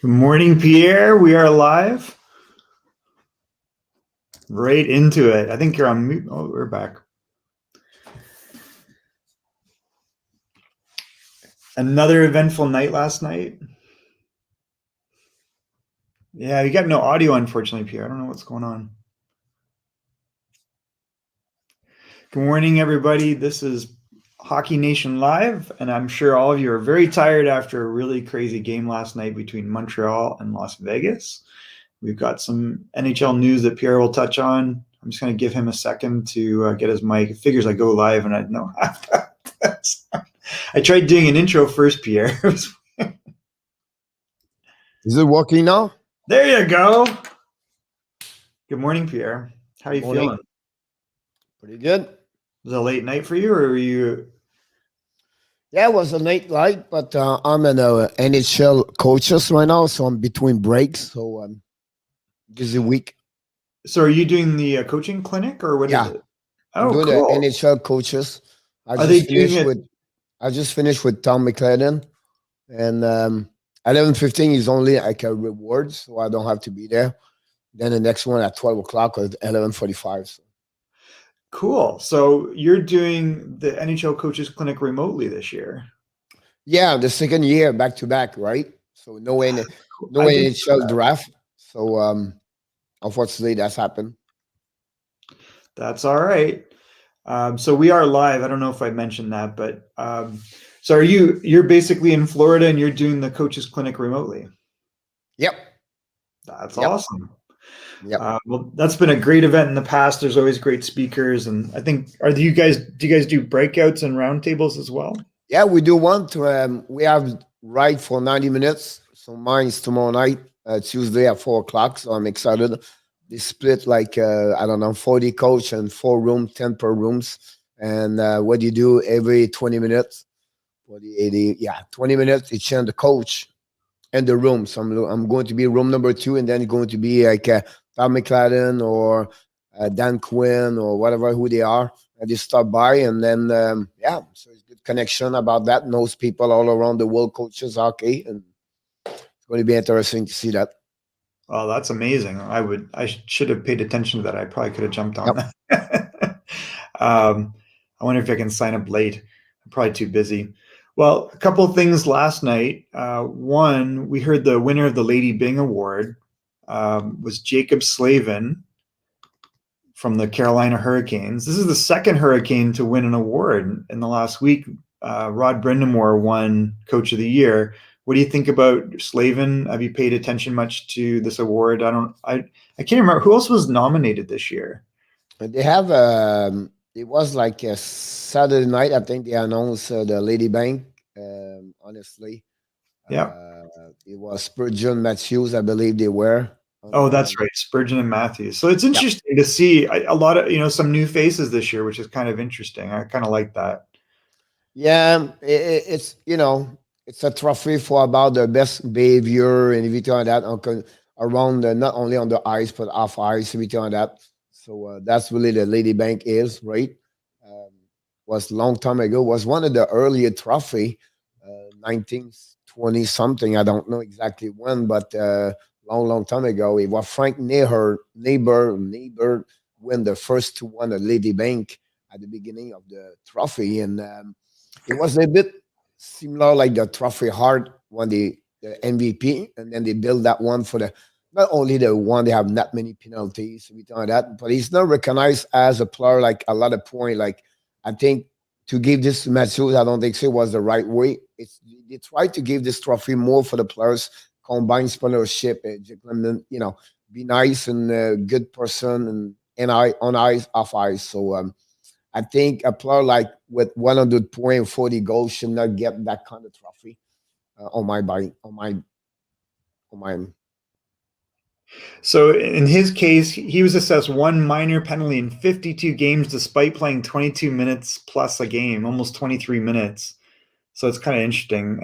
Good morning, Pierre. We are live. Right into it. I think you're on mute. Oh, we're back. Another eventful night last night. Yeah, you got no audio, unfortunately, Pierre. I don't know what's going on. Good morning, everybody. This is Hockey Nation Live, and I'm sure all of you are very tired after a really crazy game last night between Montreal and Las Vegas. We've got some NHL news that Pierre will touch on. I'm just going to give him a second to get his mic. It figures I go live and I know half that. I tried doing an intro first, Pierre. Is it working now? There you go. Good morning, Pierre. How are you Morning. feeling? Pretty good. Was it a late night for you, or were you? Yeah, it was a late night, but I'm in a NHL coaches right now, so I'm between breaks, so busy week. So, are you doing the coaching clinic, or what Yeah. is it? I'm Oh, doing cool. the NHL coaches. Are they doing it? I just finished with Tom McLaren, and 11:15 is only like a reward, so I don't have to be there. Then the next one at 12 o'clock or 11:45. So. Cool. So you're doing the NHL coaches clinic remotely this year. Yeah, the second year back to back, right? So no NHL draft. So unfortunately, that's happened. That's all right. So we are live. I don't know if I mentioned that, but so you're basically in Florida and you're doing the coaches clinic remotely. Yep. That's awesome. Yeah. Well, that's been a great event in the past. There's always great speakers, and I think do you guys do breakouts and roundtables as well? Yeah, we do want to. We have ride for 90 minutes. So mine's tomorrow night, Tuesday at 4 o'clock. So I'm excited. They split like I don't know, 40 coach and 4 room, 10 per rooms. And what you do every 20 minutes, 40, 80, 20 minutes. You change the coach and the room. So I'm going to be room number 2, and then going to be like Tom McLaren or Dan Quinn or whatever who they are. And they stop by, and then so it's good connection about that. Knows people all around the world, coaches hockey, and it's going to be interesting to see that. Oh, that's amazing. I should have paid attention to that. I probably could have jumped on that. I wonder if I can sign up late. I'm probably too busy. Well, a couple of things last night. One, we heard the winner of the Lady Byng Award was Jacob Slavin from the Carolina Hurricanes. This is the second Hurricane to win an award in the last week. Rod Brindamore won Coach of the Year. What do you think about Slavin? Have you paid attention much to this award? I can't remember who else was nominated this year. They have it was like a Saturday night. I think they announced the Lady Bank. Honestly, yeah, it was Spurgeon Matthews, I believe they were. Oh, that's right, Spurgeon and Matthews. So it's interesting to see a lot of some new faces this year, which is kind of interesting. I kind of like that. Yeah, it's it's a trophy for about the best behavior and everything like that around not only on the ice but off ice, everything like that. So that's really the Lady Bank is, right? Was a long time ago. Was one of the earlier trophy, 1920 something. I don't know exactly when, but long time ago. It was Frank neighbor win the first to win a Lady Bank at the beginning of the trophy, and it was a bit similar like the trophy hard when the MVP, and then they build that one for the not only the one they have not many penalties, everything like that, but he's not recognized as a player like a lot of point. Like I think to give this to Matthews, I don't think so was the right way. They tried to give this trophy more for the players, combine scholarship, be nice and a good person and on ice, off ice. So I think a player like with 100 point, 40 goals should not get that kind of trophy on my. So in his case, he was assessed one minor penalty in 52 games, despite playing 22 minutes plus a game, almost 23 minutes. So it's kind of interesting.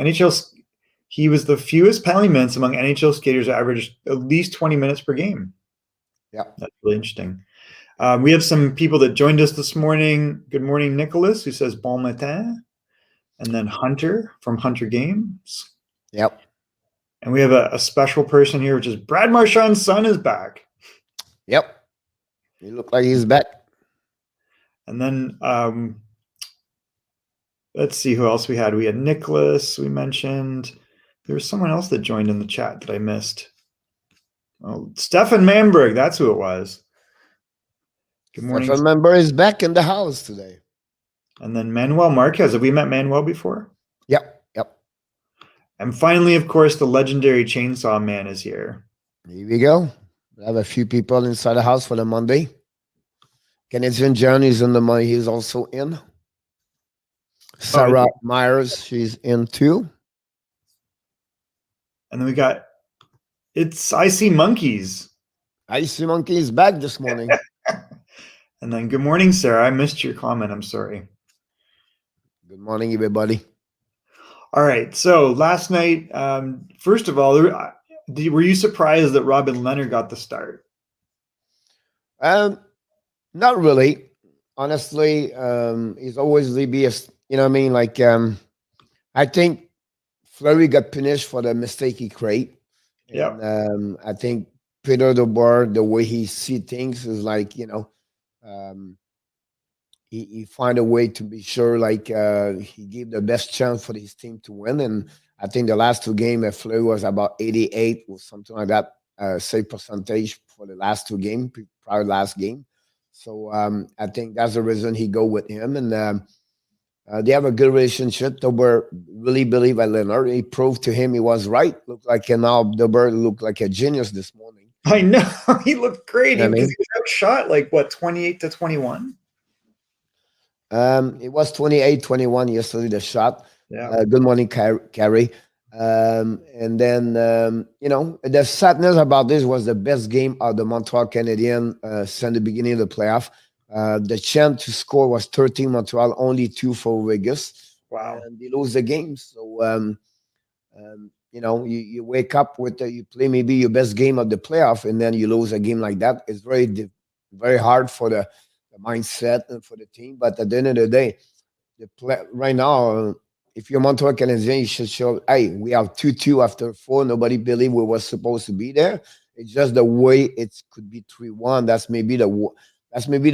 He was the fewest penalty minutes among NHL skaters who averaged at least 20 minutes per game. Yeah, that's really interesting. We have some people that joined us this morning. Good morning, Nicholas, who says bon matin. And then Hunter from Hunter Games. Yep. And we have a special person here, which is Brad Marchand's son is back. Yep. He looked like he's back. And then let's see who else we had. We had Nicholas, we mentioned. There was someone else that joined in the chat that I missed. Oh, Stefan Manberg, that's who it was. Good morning. Stefan Manberg is back in the house today. And then Manuel Marquez. Have we met Manuel before? Yep. And finally, of course, the legendary Chainsaw Man is here. Here we go. We have a few people inside the house for the Monday. Canadian John is in the money. He's also in. Sarah Myers, she's in too. And then we got Icy Monkeys. Icy Monkey is back this morning. And then good morning, Sarah. I missed your comment. I'm sorry. Good morning, everybody. All right. So last night, first of all, were you surprised that Robin Lehner got the start? Not really. Honestly, he's always the best. You know what I mean? Like, I think Fleury got punished for the mistake he created. Yeah. I think Peter DeBoer, the way he see things is like, he find a way to be sure, like, he gave the best chance for his team to win. And I think the last two games, Fleury was about 88 or something like that, save percentage for the last two games, prior last game. So I think that's the reason he go with him. And they have a good relationship. DeBoer really believe in Lehner. He proved to him he was right. Looked like now DeBoer looked like a genius this morning. I know. He looked great. You know he was outshot like, what, 28-21? It was 28-21 yesterday, the shot. Yeah. Good morning, Carey. And then, the sadness about this was the best game of the Montreal Canadiens since the beginning of the playoff. The chance to score was 13 Montreal, only 2 for Vegas. Wow. And they lose the game. So, you wake up with, you play maybe your best game of the playoff, and then you lose a game like that. It's very, very hard for the mindset and for the team. But at the end of the day, right now, if you're Montreal Canadiens, you should show, hey, we have 2-2 after 4. Nobody believed we were supposed to be there. It's just the way it could be 3-1. That's maybe the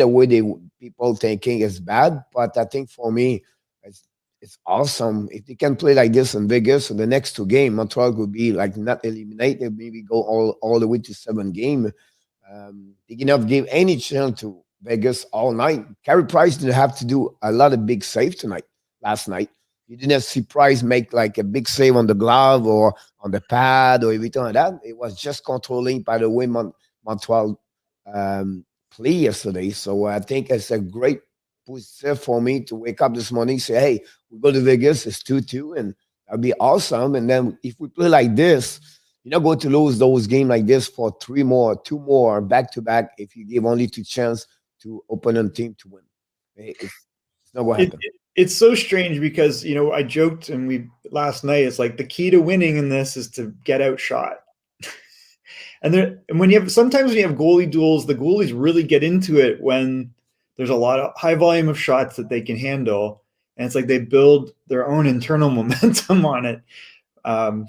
way people thinking is bad. But I think for me, it's awesome. If they can play like this in Vegas, so the next 2 games, Montreal would be like not eliminated, maybe go all the way to 7 games. They cannot give any chance to Vegas all night. Carey Price didn't have to do a lot of big save last night. You didn't see Price make like a big save on the glove or on the pad or everything like that. It was just controlling by the way Montreal play yesterday. So I think it's a great positive for me to wake up this morning and say, hey, we go to Vegas, it's 2-2, and that'll be awesome. And then if we play like this, you're not going to lose those games like this for 2 more back-to-back if you give only 2 chances to opponent team to win. It's not going to happen. It's so strange because, I joked last night, it's like the key to winning in this is to get outshot. And sometimes when you have goalie duels, the goalies really get into it when there's a lot of high volume of shots that they can handle. And it's like they build their own internal momentum on it.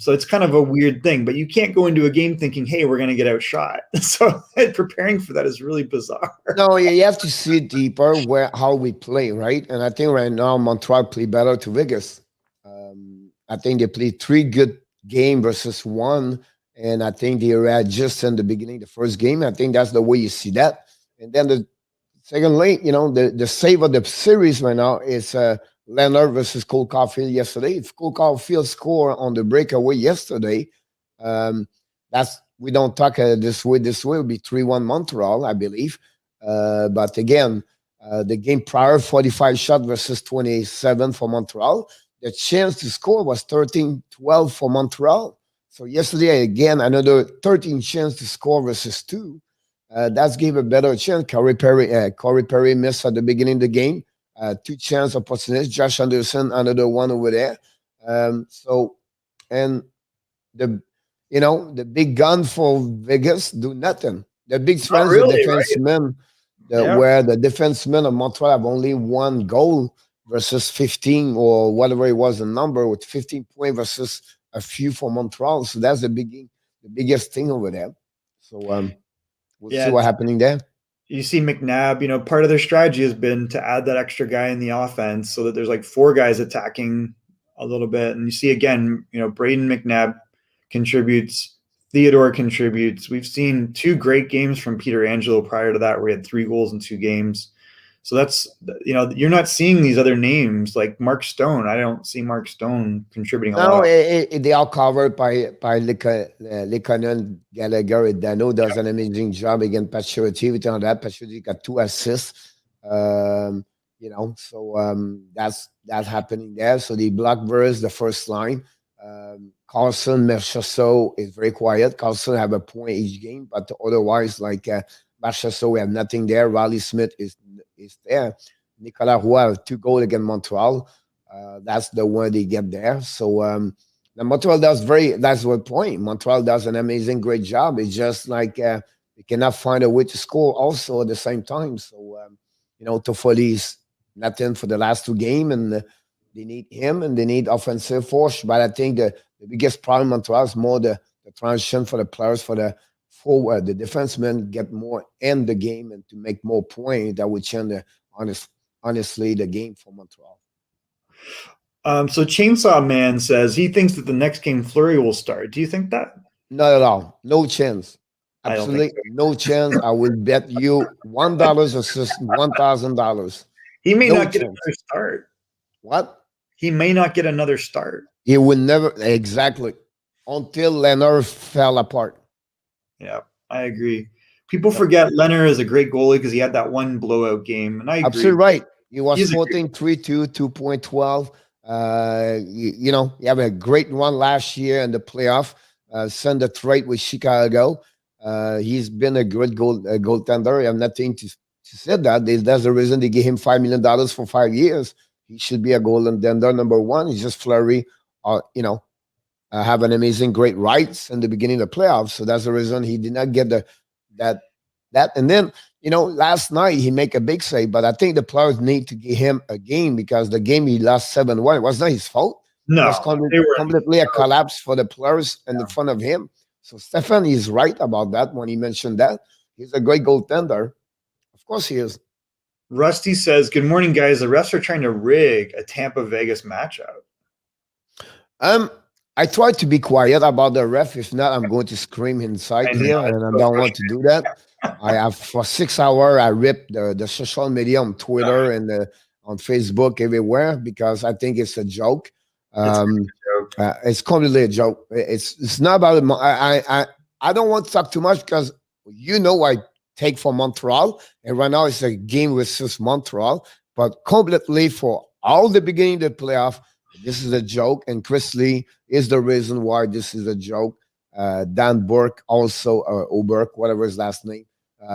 So it's kind of a weird thing, but you can't go into a game thinking, hey, we're going to get outshot. So preparing for that is really bizarre. No, you have to see deeper how we play, right? And I think right now Montreal play better to Vegas. I think they played 3 good games versus 1. And I think they were just in the beginning, the first game. I think that's the way you see that. And then the second leg, the save of the series right now is Lehner versus Cole Caulfield yesterday. If Cole Caulfield scored on the breakaway yesterday, we don't talk this way. This way will be 3-1 Montreal, I believe. But again, the game prior, 45 shot versus 27 for Montreal. The chance to score was 13-12 for Montreal. So yesterday, again, another 13 chance to score versus 2. That gave a better chance. Corey Perry missed at the beginning of the game. 2 chance opportunities. Josh Anderson, another one over there. And the big gun for Vegas do nothing. The big friends, really, the defensemen, right? Where the defensemen of Montreal have only 1 goal versus 15 or whatever it was the number, with 15 points versus a few for Montreal. So that's the biggest thing over there. So we'll see what's happening there. You see McNabb, part of their strategy has been to add that extra guy in the offense so that there's like 4 guys attacking a little bit. And you see again, Brayden McNabb contributes, Theodore contributes. We've seen 2 great games from Pietrangelo prior to that, where he had 3 goals in 2 games. So that's, you're not seeing these other names like Mark Stone. I don't see Mark Stone contributing a lot. They are covered by Lekonen, Gallagher, and Dano does an amazing job against Pacioretty. On that, Pacioretty got 2 assists. So that's happening there. So the Blackbirds, the first line. Karlsson, Marchessault is very quiet. Karlsson have a point each game, but otherwise, like Marchessault, we have nothing there. Riley Smith is there. Nicolas Roy have 2 goals against Montreal. That's the one they get there. So the Montreal that's the point. Montreal does an amazing, great job. It's just like they cannot find a way to score also at the same time. So, Toffoli is nothing for the last 2 games, and they need him and they need offensive force. But I think the biggest problem in Montreal is more the transition for the players, for the forward, the defensemen get more in the game and to make more points. That would change honestly the game for Montreal. So Chainsaw Man says he thinks that the next game Fleury will start. Do you think that? Not at all. No chance. Absolutely no chance. I will bet you $1 versus $1,000. He may not get another start. What? He may not get another start. He will never, exactly, until Lehner fell apart. Yeah, I agree. People forget Lehner is a great goalie because he had that one blowout game, and I agree. Absolutely right. He was 14-3-2, 2.12. You have a great one last year in the playoff. Send the trade with Chicago. He's been a great goaltender. I have nothing to say that. That's the reason they gave him $5 million for 5 years. He should be a goaltender number 1. He's just Fleury, have an amazing, great rights in the beginning of the playoffs. So that's the reason he did not get that. And then, last night he make a big save, but I think the players need to give him a game because the game he lost 7-1, it was not his fault. No, it was completely a collapse for the players in the front of him. So Stefan is right about that when he mentioned that. He's a great goaltender. Of course he is. Rusty says, good morning, guys. The refs are trying to rig a Tampa-Vegas matchup. I try to be quiet about the ref. If not, I'm going to scream inside here, and I don't want to do that. I have for 6 hours. I ripped the social media on Twitter and on Facebook everywhere because I think it's a joke. It's completely a joke. It's not about I don't want to talk too much because I take for Montreal, and right now it's a game versus Montreal. But completely for all the beginning of the playoff, this is a joke, and Chris Lee is the reason why this is a joke. Dan Burke also, Oberk, whatever his last name.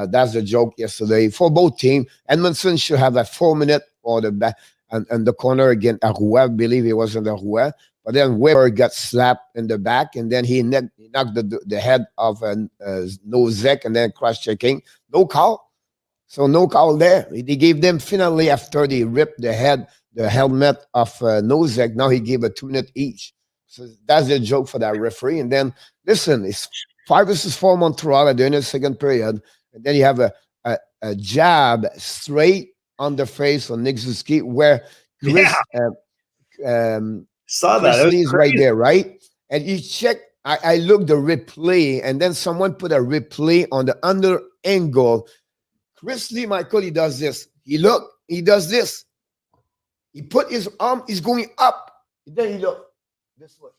That's the joke yesterday for both teams. Edmondson should have a 4-minute or the back and the corner against Arouet. I believe it was in the Arouet. But then Weber got slapped in the back, and then he knocked the head of Nozek and then cross-checking. No call. So no call there. They gave them finally after they ripped the helmet of Nozek. Now he gave a 2-minute each. So that's a joke for that referee. And then, listen, it's 5-4 Montreal at the end of the second period. And then you have a jab straight on the face of Nick Suzuki where Chris, saw that. Chris Lee is right there, right? And you check, I looked the replay, and then someone put a replay on the under angle. Chris Lee, Michael, he does this. He does this. He put his arm, he's going up. Then he look this way.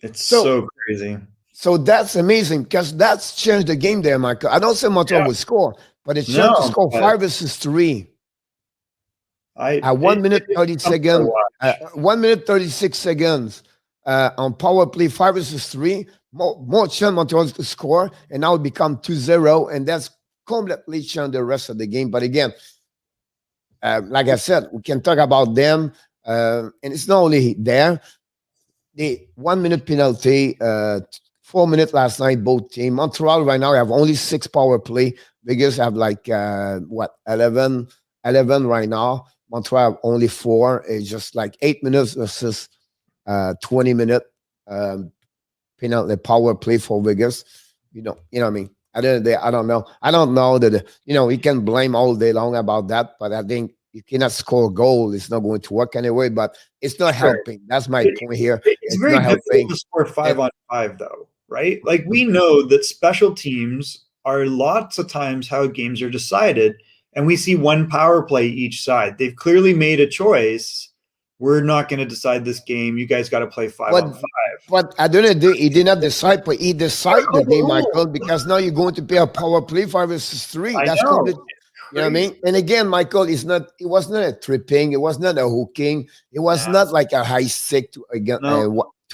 It's so crazy. So that's amazing because that's changed the game there, Michael. I don't say Montreal will score, but it's changed to score 5-3. At 1 minute 30 seconds, 1 minute 36 seconds on power play, 5-3. More chance Montreal to score, and now it become 2-0, and that's completely changed the rest of the game. But again, like I said, we can talk about them, and it's not only there. The 1 minute penalty, 4 minutes last night, both teams. Montreal right now have only 6 power play. Vegas have 11 right now. Montreal have only 4. It's just like 8 minutes versus 20 minutes. um, penalty power play for Vegas. You know what I mean. At the end of the day, I don't know. I don't know that you can blame all day long about that, but I think you cannot score a goal. It's not going to work anyway. But it's not Sure. helping. That's my point here. It's very not difficult helping. to score 5-on-5, though, right? Like, we Mm-hmm. know that special teams are lots of times how games are decided, and we see one power play each side. They've clearly made a choice. We're not going to decide this game. You guys got to play 5-on-5. But at the end of the day, he did not decide, but he decided the game, Michael, because now you're going to play a power play 5 versus 3. I That's know. complete. You know what I mean? And again, Michael, it was not a tripping, it was not a hooking, it was not like a high stick to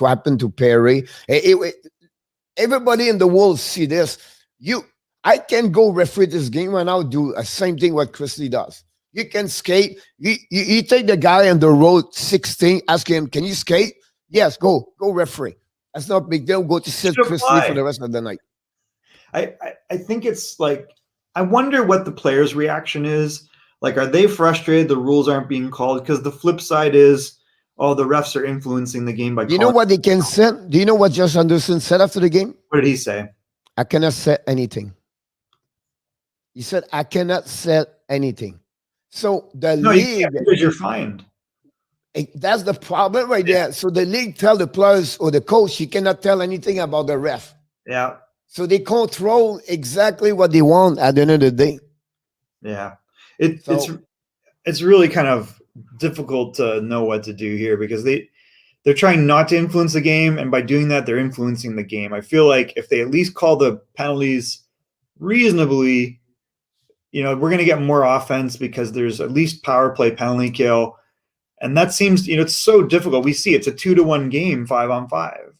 happen to Perry. Everybody in the world see this. I can go referee this game and I'll do the same thing what Chrisley does. You can skate. You take the guy on the road 16, ask him, can you skate? Yes, go referee. That's not big deal. Go to sit Chrisley for the rest of the night. I think it's like, I wonder what the players' reaction is. Like, are they frustrated the rules aren't being called? Because the flip side is, oh, the refs are influencing the game by You know what they can say? Do you know what Josh Anderson said after the game? What did he say? I cannot say anything. He said, I cannot say anything. So the league, because you're fined. That's the problem right there. So the league tell the players or the coach he cannot tell anything about the ref. Yeah. So they control exactly what they want at the end of the day. Yeah. It's really kind of difficult to know what to do here because they're trying not to influence the game, and by doing that, they're influencing the game. I feel like if they at least call the penalties reasonably, we're going to get more offense because there's at least power play penalty kill. And that seems, it's so difficult. We see it's a 2-1 game, 5-on-5.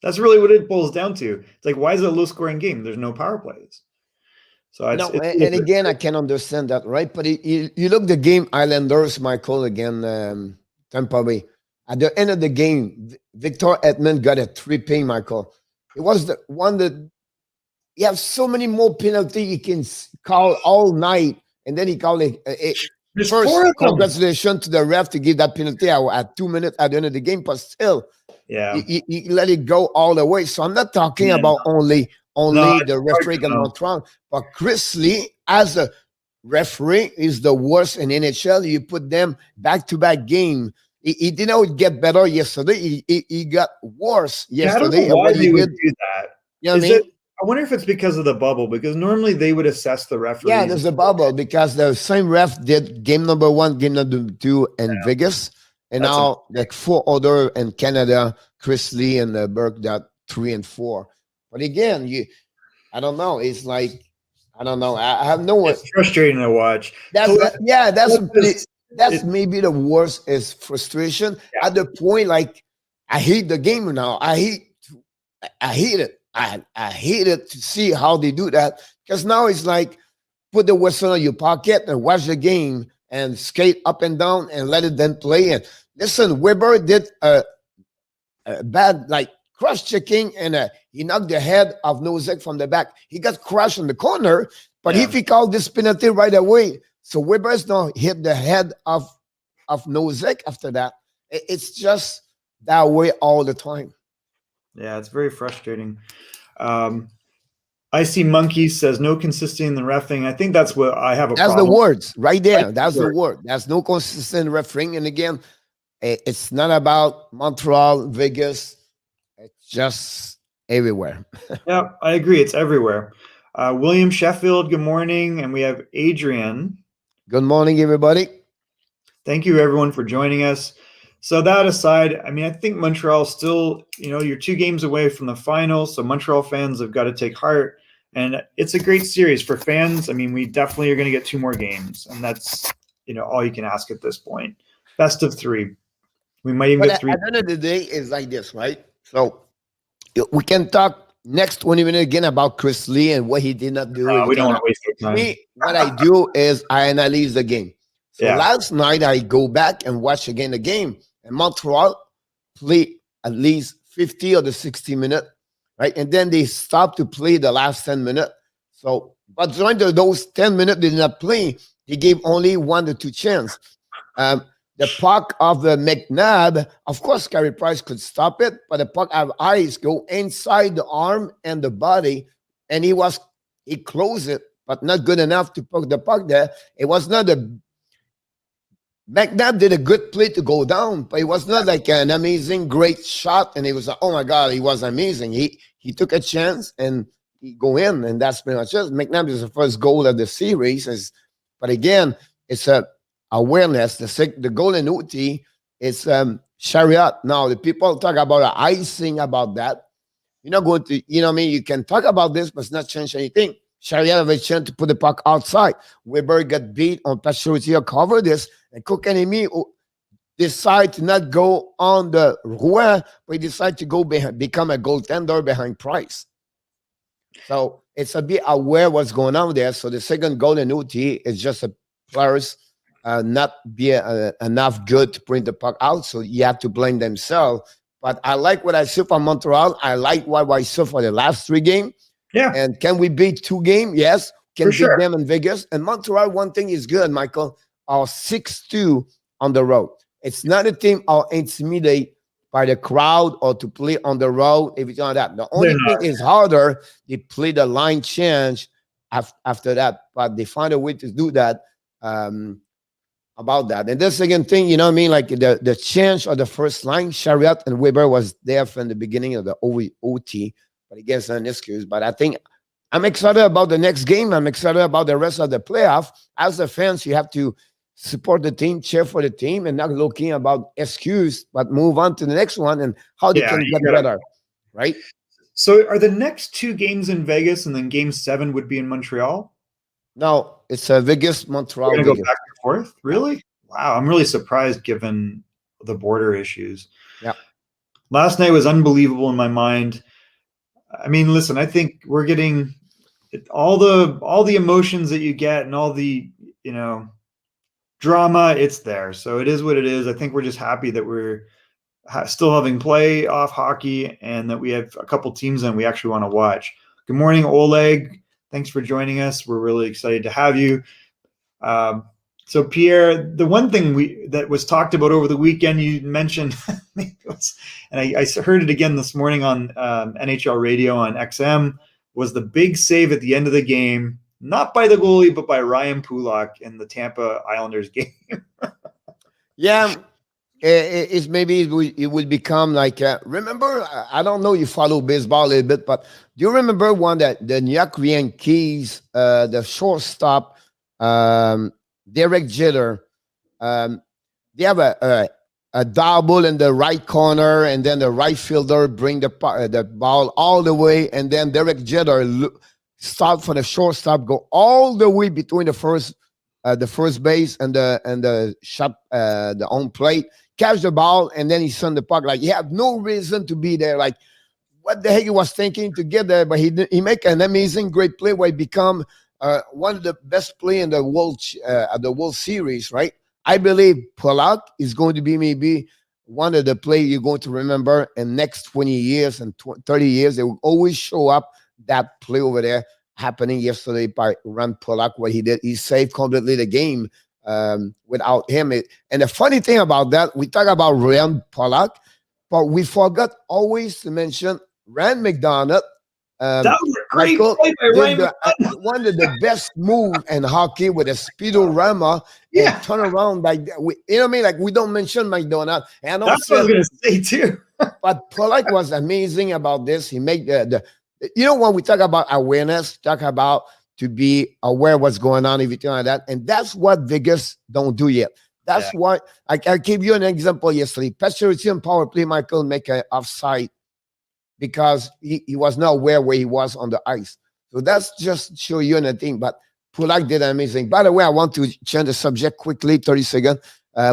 That's really what it boils down to. It's like, why is it a low-scoring game? There's no power plays. So and again, I can understand that, right? But you look the game, Islanders, Michael, again, Tampa Bay. At the end of the game, Victor Edmond got a tripping, Michael. It was the one that he has so many more penalties he can call all night, and then he called it. First, congratulations to the ref to give that penalty at 2 minutes at the end of the game, but still, he let it go all the way. So I'm not talking about only the referee in Montreal, but Chrisley as a referee is the worst in NHL. You put them back-to-back game. He did not get better yesterday. He got worse yesterday. I don't know why they would do that. You know what I mean? I wonder if it's because of the bubble, because normally they would assess the referees. Yeah, there's a bubble because the same ref did game number 1, game number 2 in Vegas. And now like 4 other in Canada, Chrisley and Burke got 3 and 4. But again, I don't know. It's like, I don't know. I have no one. It's frustrating to watch. That's maybe the worst is frustration at the point. Like, I hate the game now. I hate it. I hate it to see how they do that, because now it's like put the whistle in your pocket and watch the game and skate up and down and let it then play. And listen, Weber did a bad cross checking and he knocked the head of Nosek from the back. He got crushed in the corner, but if he called this penalty right away, so Weber's not hit the head of Nosek after that. It's just that way all the time. Yeah, it's very frustrating. I see Monkeys says no consistency in the reffing. I think that's what I have a problem. That's the words right there. That's the word. That's no consistent refereeing. And again, it's not about Montreal, Vegas. It's just everywhere. Yeah, I agree. It's everywhere. William Sheffield, good morning. And we have Adrian. Good morning, everybody. Thank you, everyone, for joining us. So that aside, I mean, I think Montreal still, you're 2 games away from the finals. So Montreal fans have got to take heart. And it's a great series for fans. I mean, we definitely are going to get 2 more games. And that's, all you can ask at this point. Best of 3. We might even get 3. At the end of the day, it's like this, right? So we can talk next 20 minutes again about Chrisley and what he did not do. We don't want to waste our time. Me, what I do is I analyze the game. So last night I go back and watch again the game. And Montreal play at least 50 or the 60 minutes, right? And then they stop to play the last 10 minutes. So, but during those 10 minutes they did not play, they gave only 1 to 2 chances. The the puck of the McNabb, of course, Carey Price could stop it, but the puck have eyes go inside the arm and the body, and he closed it, but not good enough to put the puck there. It was not McNabb did a good play to go down, but it was not like an amazing, great shot, and it was like, oh my God, he was amazing. He took a chance and he go in, and that's pretty much it. McNabb is the first goal of the series, but again, it's a awareness. The goal in OT is Chariot. Now, the people talk about icing about that. You're not going to, you know what I mean? You can talk about this, but it's not change anything. Chariot have a chance to put the puck outside. Weber got beat on Pacioretty cover this, and Kotkaniemi decide to not go on the Roy, but he decide to go become a goaltender behind Price. So it's a bit aware what's going on there. So the second goal in OT is just a players not be enough good to bring the puck out. So you have to blame themselves. But I like what I saw from Montreal. I like what I saw for the last 3 games. Yeah. And can we beat 2 games? Yes. Can we beat them in Vegas? And Montreal, one thing is good, Michael, are 6-2 on the road. It's not a team are intimidated by the crowd or to play on the road, everything like that. The only thing is harder, they play the line change after that. But they find a way to do that. About that. And the second thing, you know what I mean? Like the change of the first line, Chariot and Weber was there from the beginning of the OT, but I guess an excuse. But I think I'm excited about the next game. I'm excited about the rest of the playoff. As a fans, you have to support the team, cheer for the team, and not looking about excuse, but move on to the next one and how they can get better, right? So are the next 2 games in Vegas, and then game 7 would be in Montreal? No, it's Vegas, Montreal. We're going to go back and forth? Really? Wow. I'm really surprised given the border issues. Yeah. Last night was unbelievable in my mind. I mean, listen, I think we're getting all the emotions that you get and all the, drama, it's there. So it is what it is. I think we're just happy that we're still having playoff hockey and that we have a couple teams and we actually want to watch. Good morning, Oleg. Thanks for joining us. We're really excited to have you. So Pierre, the one thing that was talked about over the weekend, you mentioned, and I heard it again this morning on NHL radio on XM, was the big save at the end of the game, not by the goalie, but by Ryan Pulock in the Tampa Islanders game. Yeah. It's maybe it would become like remember, I don't know, you follow baseball a little bit, but do you remember one that the New York Yankees, the shortstop, Derek Jeter, they have a double in the right corner, and then the right fielder bring the ball all the way, and then Derek Jeter start for the shortstop, go all the way between the first base and the shot, the home plate, catch the ball, and then he sent the puck. Like, he had no reason to be there. Like, what the heck he was thinking to get there, but he make an amazing, great play where he become one of the best play in the World Series, right? I believe Pulock is going to be maybe one of the play you're going to remember in next 20 years and 30 years. They will always show up that play over there happening yesterday by Ryan Pulock, what he did. He saved completely the game without him. And the funny thing about that, we talk about Ryan Pulock, but we forgot always to mention Ryan McDonald. That was a great Michael play by Ryan McDonald. One of the best move in hockey with a speedorama and turn around like that. You know what I mean? Like, we don't mention McDonald. And that's what I was going to say too. But Pulock was amazing about this. He made when we talk about awareness, talk about to be aware what's going on, everything like that. And that's what Vegas don't do yet. That's why I gave you an example yesterday. Pacioretty and power play, Michael make an offside because he was not aware where he was on the ice. So that's just show you anything. But Pulock did amazing. By the way, I want to change the subject quickly, 30 seconds.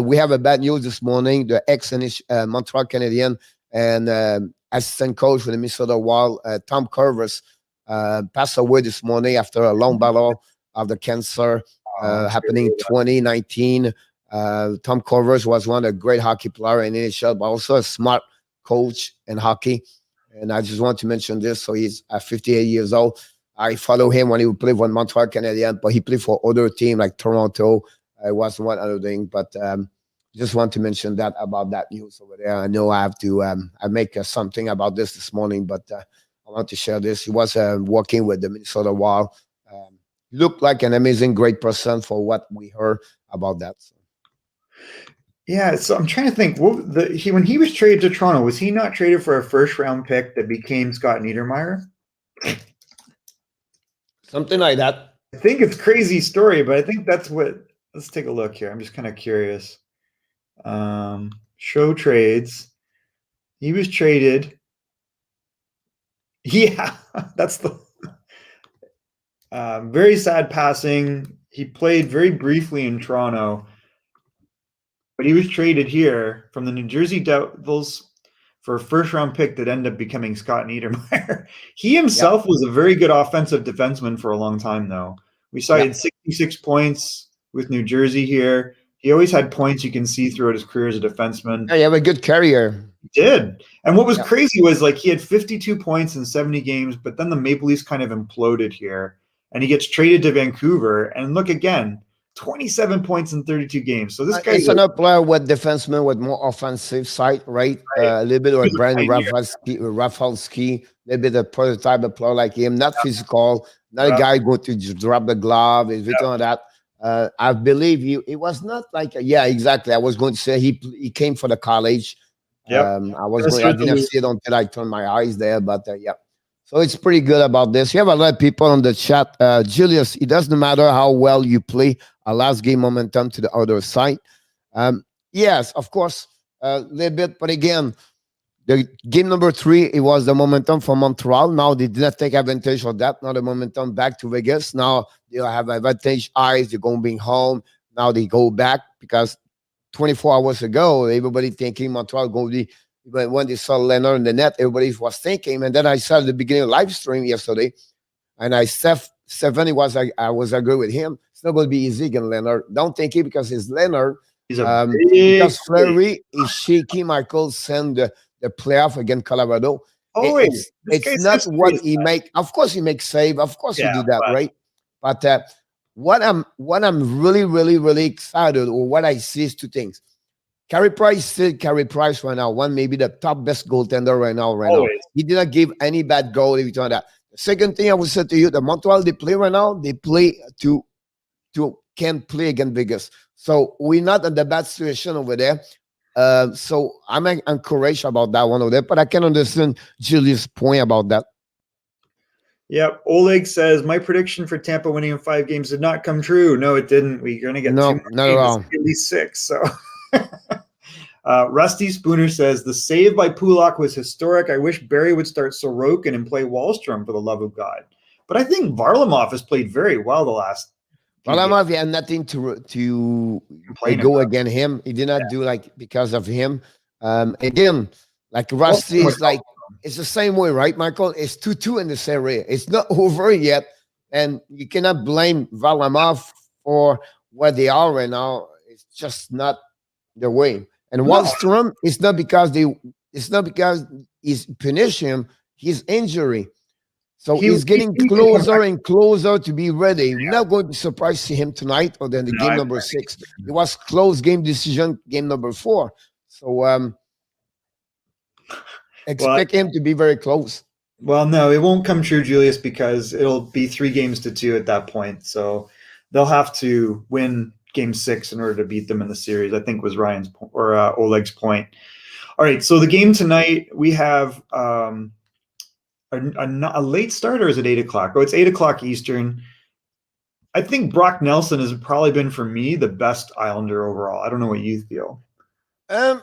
We have a bad news this morning. The ex-Montreal Canadiens and assistant coach for the Minnesota Wild, Tom Curvis, passed away this morning after a long battle of the cancer happening in 2019. Tom Curvis was one of the great hockey players in NHL, but also a smart coach in hockey. And I just want to mention this. So he's 58 years old. I follow him when he would play for Montreal Canadiens, but he played for other teams like Toronto. It was one other thing. But Just want to mention that about that news over there. I know I have to I make something about this morning, but I want to share this. He was working with the Minnesota Wild. Um, Looked like an amazing, great person for what we heard about that. So. Yeah, so I'm trying to think. When he was traded to Toronto, was he not traded for a first round pick that became Scott Niedermayer? Something like that. I think it's a crazy story, but I think that's what. Let's take a look here. I'm just kind of curious. Show trades. He was traded. Yeah, that's the very sad passing. He played very briefly in Toronto, but he was traded here from the New Jersey Devils for a first-round pick that ended up becoming Scott Niedermayer. He himself was a very good offensive defenseman for a long time, though. We saw he had 66 points with New Jersey here. He always had points you can see throughout his career as a defenseman. Yeah, you have a good career. He did. And what was crazy was like he had 52 points in 70 games, but then the Maple Leafs kind of imploded here. And he gets traded to Vancouver. And look again, 27 points in 32 games. So this guy is another player with defenseman with more offensive side, right? A little bit like Brandon Rafalski, a little bit of prototype of player like him, not physical, not a guy go to just drop the glove, everything like that. I believe it was not like exactly. I was going to say he came for the college. I didn't see it until I turned my eyes there, but so it's pretty good about this. You have a lot of people on the chat. Julius, it doesn't matter how well you play, a last game momentum to the other side. Yes, of course, a little bit, but again, the game number 3, it was the momentum for Montreal. Now they did not take advantage of that. Now the momentum back to Vegas. Now they have advantage eyes. They're going to be home. Now they go back because 24 hours ago, everybody thinking Montreal going to be, but when they saw Lehner in the net, everybody was thinking. And then I saw the beginning of live stream yesterday, and I I was agree with him. It's not going to be easy against Lehner. Don't think it because it's Lehner. Because Fleury is shaky. Michael send the playoff against Colorado. It's not what he make. Of course, he makes save. Of course, he do that, right? But what I'm really, really, really excited, or what I see is 2 things. Carey Price still Carey Price right now. One, maybe the top best goaltender right now. He did not give any bad goal. Every time that. The second thing I would say to you, the Montreal they play right now, they play to can play against Vegas. So we're not in the bad situation over there. So I'm encouraged about that one over there. But I can understand Julius' point about that. Yep. Oleg says, my prediction for Tampa winning in 5 games did not come true. No, it didn't. We're going to get 2 more games, at least 6. So Rusty Spooner says, the save by Pulock was historic. I wish Barry would start Sorokin and play Wahlstrom, for the love of God. But I think Varlamov has played very well the last Varlamov had nothing to go against him. He did not do like because of him. Again, like Rusty is like, it's the same way, right, Michael? It's 2-2 in this area. It's not over yet. And you cannot blame Varlamov for where they are right now. It's just not the way. And Wahlstrom, it's not because he's punishing him, his injury. So he's getting closer and closer to be ready. We're not going to surprise see him tonight or then the game number 6. It was close game decision, game number 4. So expect him to be very close. Well, no, it won't come true, Julius, because it'll be 3-2 at that point. So they'll have to win game 6 in order to beat them in the series, I think was Ryan's or Oleg's point. All right, so the game tonight, we have a late start, or is it 8 o'clock? Oh, it's 8 o'clock Eastern. I think Brock Nelson has probably been, for me, the best Islander overall. I don't know what you feel. I'll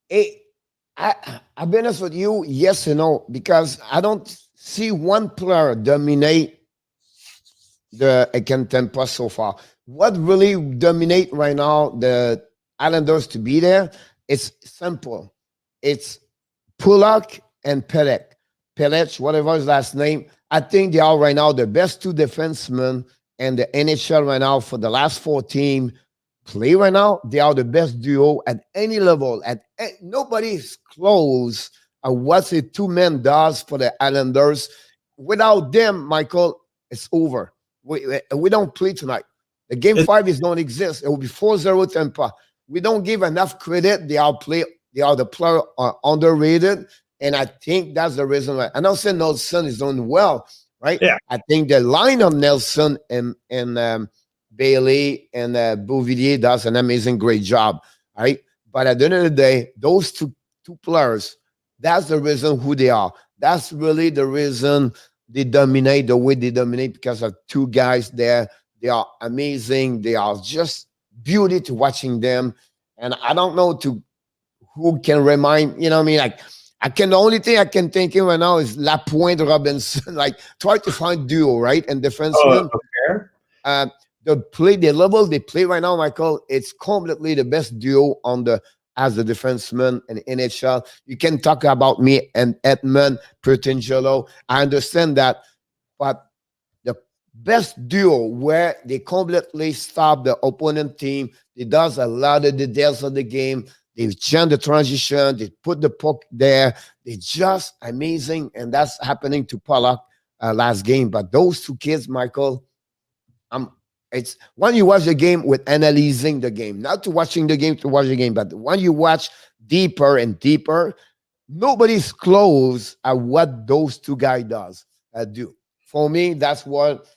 be honest with you, yes and no, because I don't see one player dominate the Tampa so far. What really dominate right now the Islanders to be there? It's simple. It's Pulock and Pelech, whatever his last name. I think they are right now the best 2 defensemen in the NHL right now for the last 4 teams play right now. They are the best duo at any level. Nobody is close at what the 2 men does for the Islanders. Without them, Michael, it's over. We don't play tonight. The game 5 is don't exist. It will be 4-0 Tampa. we don't give enough credit. They are the player underrated. And I think that's the reason why. I don't say Nelson is doing well, right? Yeah. I think the line of Nelson and Bailey and Bouvier does an amazing, great job, right? But at the end of the day, those two players, that's the reason who they are. That's really the reason they dominate the way they dominate, because of two guys there. They are amazing. They are just beauty to watching them. And I don't know who can remind, you know what I mean? Like, the only thing I can think of right now is Lapointe Robinson. Like, try to find duo, right? And defenseman. Okay. The level they play right now, Michael, it's completely the best duo as a defenseman in NHL. You can talk about me and Edmund Pertangelo. I understand that, but the best duo where they completely stop the opponent team, they does a lot of the details of the game. They change the transition. They put the puck there. They just amazing, and that's happening to Pollock last game. But those two kids, Michael, it's when you watch the game with analyzing the game, not to watching the game to watch the game, but when you watch deeper and deeper, nobody's close at what those two guys do. For me, that's what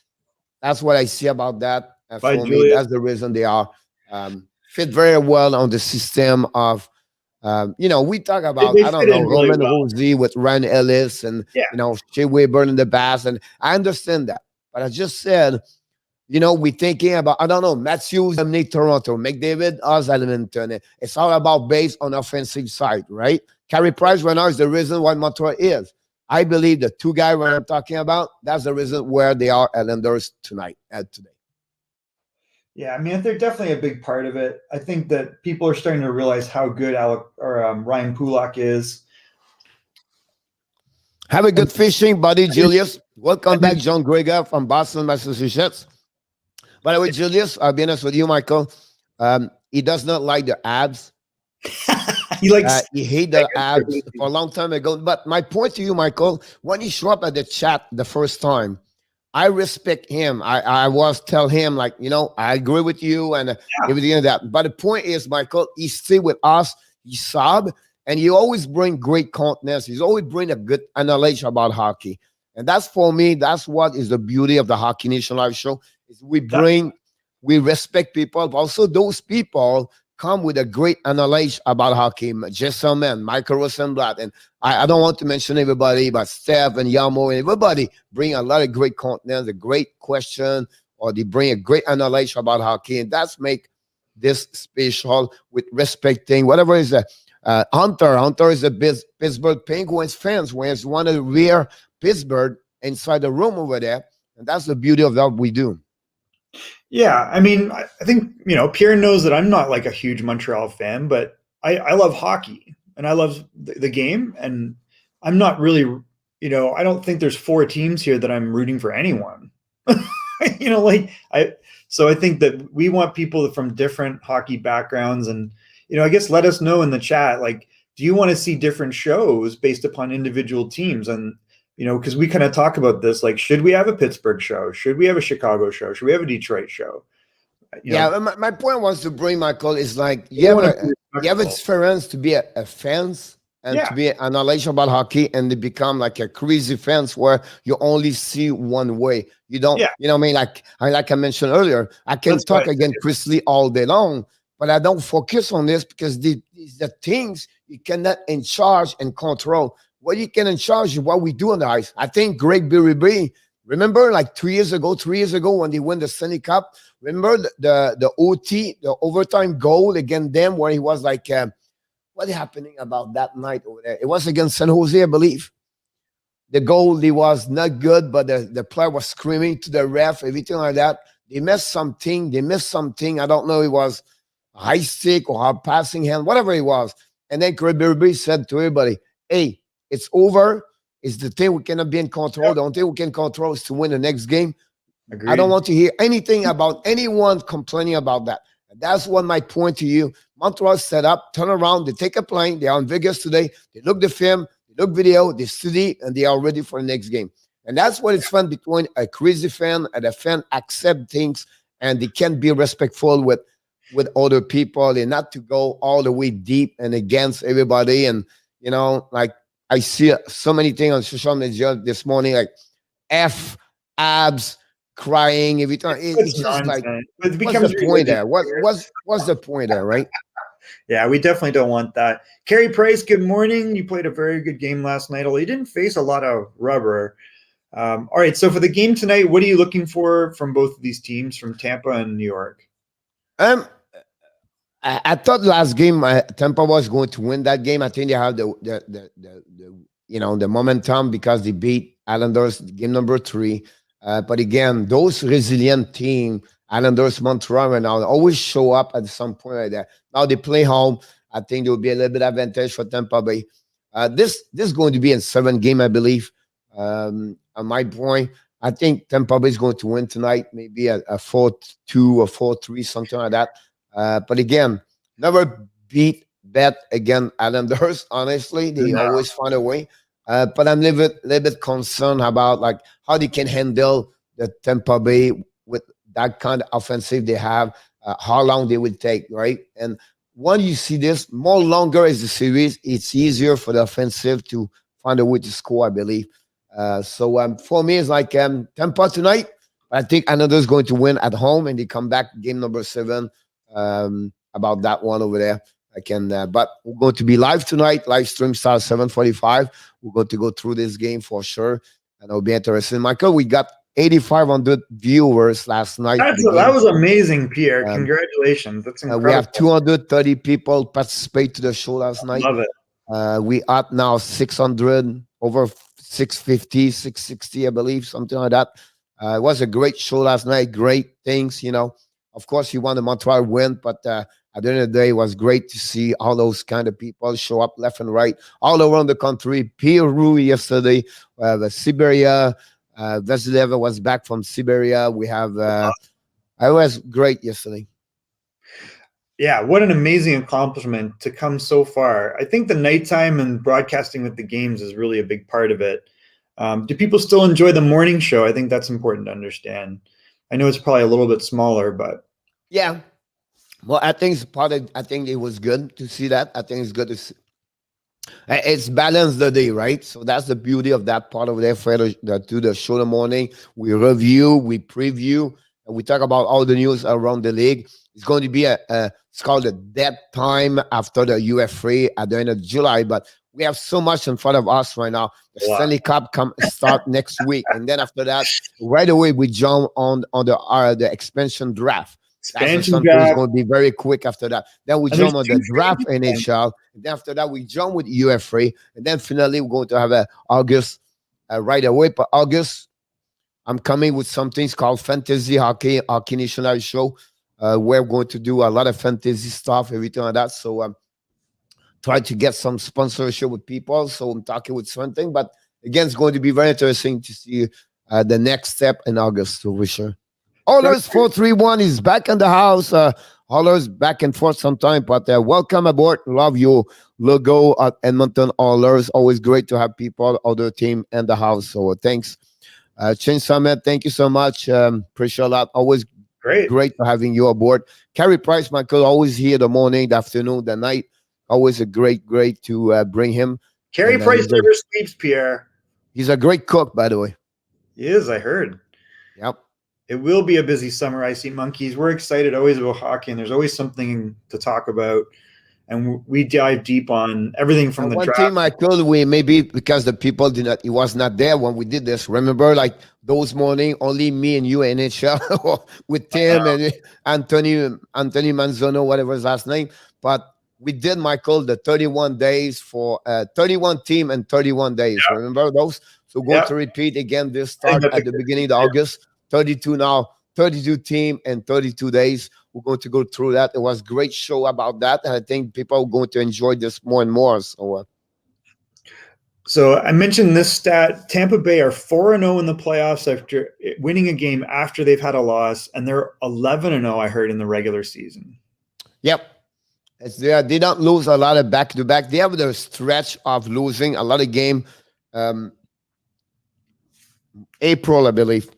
I see about that. For me, that's the reason they are fit very well on the system of, we talk about, I don't know, Roman Rosie with Ryan Ellis and, Shea Weber in the past. And I understand that. But I just said, we're thinking about, I don't know, Matthews, Toronto, McDavid, us, Edmonton. It's all about based on offensive side, right? Carey Price right now is the reason why Montreal is. I believe the two guys I'm talking about, that's the reason where they are Islanders today. Yeah, I mean, they're definitely a big part of it. I think that people are starting to realize how good Ryan Pulock is. Have a good fishing, buddy, Julius. Welcome back, John Greger from Boston, Massachusetts. By the way, Julius, I'll be honest with you, Michael. He does not like the abs. He hates the abs for a long time ago. But my point to you, Michael, when he showed up at the chat the first time, I respect him. I was tell him, like, I agree with you and everything like that. But the point is, Michael, he stay with us, he sob, and he always bring great contentness. He's always bring a good analysis about hockey. And that's, for me, that's what is the beauty of the Hockey Nation Live show. Is we respect people, but also those people come with a great analysis about hockey. Jason Man, Michael Rosenblatt, and I don't want to mention everybody, but Steph and Yamo and everybody bring a lot of great content, a great question, or they bring a great analysis about hockey, and that's make this special with respecting whatever is Hunter. Hunter is a Pittsburgh Penguins fans, where it's one of the rare Pittsburgh inside the room over there, and that's the beauty of what we do. Yeah, I mean, I think, Pierre knows that I'm not like a huge Montreal fan, but I love hockey and I love the game. And I'm not really, I don't think there's 4 teams here that I'm rooting for anyone. So I think that we want people from different hockey backgrounds. And, I guess let us know in the chat, like, do you want to see different shows based upon individual teams? And, because we kind of talk about this, like, should we have a Pittsburgh show? Should we have a Chicago show? Should we have a Detroit show? My point was to bring, Michael, is like, you have experience to be a fans and to be an knowledge about hockey, and they become like a crazy fans where you only see one way. You don't, you know what I mean? Like I mentioned earlier, I can talk against Chris Lee all day long, but I don't focus on this because these the things you cannot in charge and control. What you can in charge is what we do on the ice. I think Greg Berube, remember like 3 years ago when they win the Stanley Cup, remember the OT, the overtime goal against them, where he was like, what happening about that night over there? It was against San Jose, I believe. The goal, he was not good, but the player was screaming to the ref, everything like that. They missed something. I don't know, it was a high stick or a passing hand, whatever it was. And then Greg Berube said to everybody, hey, it's over. It's the thing we cannot be in control. The only thing we can control is to win the next game. Agreed. I don't want to hear anything about anyone complaining about that. And that's what my point to you. Montreal set up, turn around, they take a plane. They are in Vegas today. They look the film, they look video, they study, and they are ready for the next game. And that's what is fun between a crazy fan and a fan accept things, and they can be respectful with with other people and not to go all the way deep and against everybody. And, like I see so many things on social media this morning, like F abs crying every time. It's It's just like, nonsense. It what's the becomes point religion. there? What's the point there, right? Yeah, we definitely don't want that. Carey Price, good morning. You played a very good game last night, although you didn't face a lot of rubber. All right, so for the game tonight, what are you looking for from both of these teams, from Tampa and New York? Um, I thought last game Tampa was going to win that game. I think they have the momentum because they beat Islanders game number 3. But again, those resilient team, Islanders, Montreal, and now always show up at some point like that. Now they play home. I think there will be a little bit of advantage for Tampa Bay. This is going to be in 7 game, I believe. On my point, I think Tampa Bay is going to win tonight, maybe a 4-2 or 4-3, something like that. But again, never bet against Islanders. Honestly, they always find a way. But I'm a little bit concerned about like how they can handle the Tampa Bay with that kind of offensive they have. How long they will take, right? And when you see this, more longer is the series, it's easier for the offensive to find a way to score, I believe. So for me, it's like Tampa tonight. I think Islanders going to win at home, and they come back game number 7. About that one over there. But we're going to be live tonight. Live stream starts 7:45. We're going to go through this game for sure, and it'll be interesting. Michael, we got 8,500 viewers last night. That was amazing, Pierre. Congratulations. That's incredible. We have 230 people participate to the show last night. Love it. We are now 600, over 650, 660, I believe, something like that. It was a great show last night. Great things, Of course, you want the Montreal win, but at the end of the day, it was great to see all those kind of people show up left and right, all around the country. Peru yesterday, Siberia, Vasileva was back from Siberia. We have, it was great yesterday. Yeah, what an amazing accomplishment to come so far. I think the nighttime and broadcasting with the games is really a big part of it. Do people still enjoy the morning show? I think that's important to understand. I know it's probably a little bit smaller, but yeah. Well, I think I think it was good to see that. I think it's good to see. It's balanced the day, right? So that's the beauty of that part over there. For to the show in the morning, we review, we preview, and we talk about all the news around the league. It's going to be it's called a dead time after the UFA at the end of July, but we have so much in front of us right now. The Stanley Cup start next week, and then after that, right away we jump on the expansion draft. Expansion draft is going to be very quick after that. Then we jump on the draft NHL. And then after that, we jump with UFA, and then finally we're going to have August right away. But August, I'm coming with some things called Fantasy Hockey National Show. We're going to do a lot of fantasy stuff, everything like that. So try to get some sponsorship with people. So I'm talking with something. But again, it's going to be very interesting to see the next step in August, so for sure. Oilers 431 is back in the house. Oilers back and forth sometime, but welcome aboard. Love your logo at Edmonton Oilers. Always great to have people, other team in the house. So thanks. Chin Summit, thank you so much. Appreciate that. Always great to having you aboard. Carey Price, Michael, always here the morning, the afternoon, the night. Always a great to bring him. Carey Price never sleeps, Pierre. He's a great cook, by the way. He is, I heard. Yep. It will be a busy summer, Icy Monkeys. We're excited always about hockey, and there's always something to talk about. And we dive deep on everything from the draft. One thing, Michael, we maybe because the people he was not there when we did this. Remember, like those morning, only me and you NHL with Tim and Anthony Manzano, whatever his last name. But we did, Michael, the 31 days for 31 team and 31 days. Yep. Remember those? So going to repeat again this start at the beginning of August. 32 now, 32 team and 32 days. We're going to go through that. It was a great show about that. And I think people are going to enjoy this more and more. So I mentioned this stat. Tampa Bay are 4-0 in the playoffs after winning a game after they've had a loss. And they're 11-0, I heard, in the regular season. Yep. They don't lose a lot of back-to-back. They have the stretch of losing a lot of game. April, I believe.